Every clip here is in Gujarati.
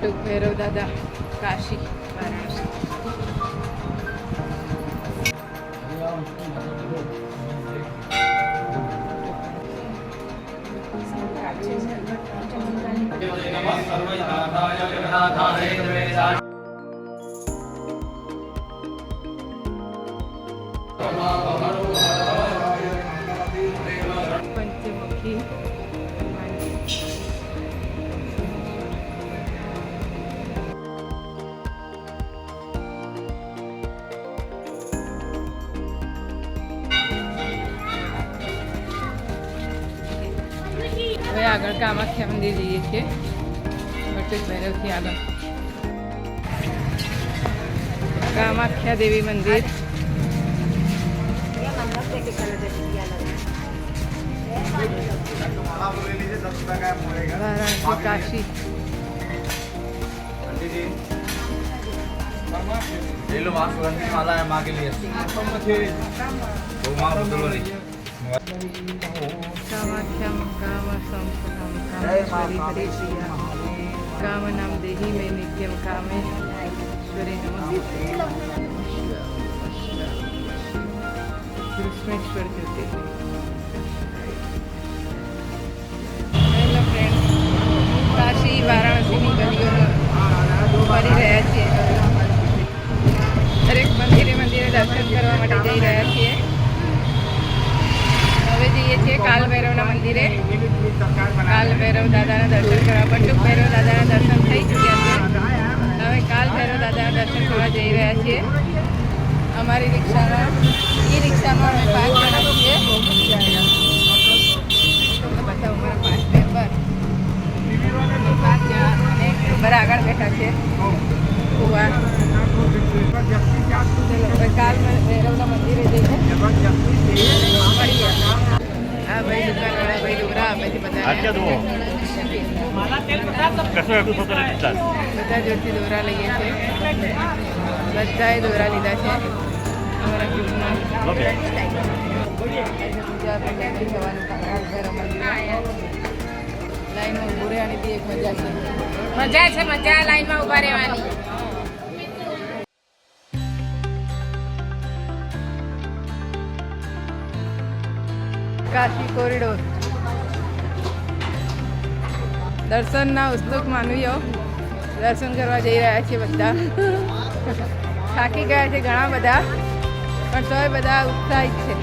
बटुक भैरव दादा काशी वाराणसी। पंचमुखी હવે આગળ કામાખ્યા મંદિર જઈએ છીએ બટુક ભૈરવથી આગળ કામાખ્યા દેવી મંદિર वाराणसी काशी ले लो माँ सुगंधी माला है माँ के लिए वो माँ बोलो नहीं कामाख्यम काम संपदम कामेश्वरी हरि प्रिया काम नाम देहि में नित्यम कामेश्वरी नमस्ते कृष्णेश्वर ज्योतिर्लिंग। હેલો ફ્રેન્ડ, કાશી વારાણસીની ગલીઓમાં ફરી રહ્યા છીએ। દરેક મંદિરે દર્શન કરવા માટે જઈ રહ્યા છીએ। હવે જઈએ છીએ કાલ ભૈરવના મંદિરે। કાલ ભૈરવ દાદાના દર્શન કરવા, બટુક ભૈરવ દાદાના દર્શન થઈ ચૂક્યા છે। હવે કાલ ભૈરવ દાદાના દર્શન કરવા જઈ રહ્યા છીએ। અમારી રિક્ષામાં અમે 5 જણા છીએ। બતાવો મારા 5 મેમ્બર, 5 જણા અને મેમ્બર આગળ બેઠા છે। કાલ ભૈરવના મંદિરે જઈને મળીએ। આ ભાઈ દુકાનવાળા ભાઈ ડોરા આપેથી બધા જોડથી દોરા લઈએ છીએ। બધાએ દોરા લીધા છે અમારા ગ્રુપમાં। લાઈનમાં ઊભું રહેવાની બી એક મજા છે। મજા લાઈનમાં ઊભા રહેવાની। કાશી કોરિડોર દર્શનના ઉત્સુક માનવીઓ દર્શન કરવા જઈ રહ્યા છે। બધા થાકી ગયા છે ઘણા બધા, પણ તોય બધા ઉત્સાહિત છે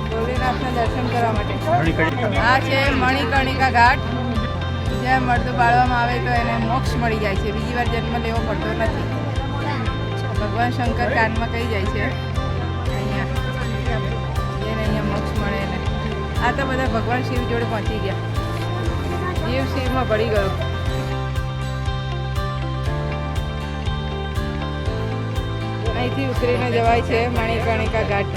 ભોલેનાથના દર્શન કરવા માટે। આ છે મણિકર્ણિકા ઘાટ, જ્યાં મળતું બાળવામાં આવે તો એને મોક્ષ મળી જાય છે, બીજી વાર જન્મ લેવો પડતો નથી। ભગવાન શંકર કાનમાં કહી જાય છે અહીંયા મોક્ષ મળે ને। આ તો બધા ભગવાન શિવ જોડે પહોંચી ગયા, શિવમાં ભળી ગયો। અહીંથી ઉતરીને જવાય છે મણિકર્ણિકા ઘાટ।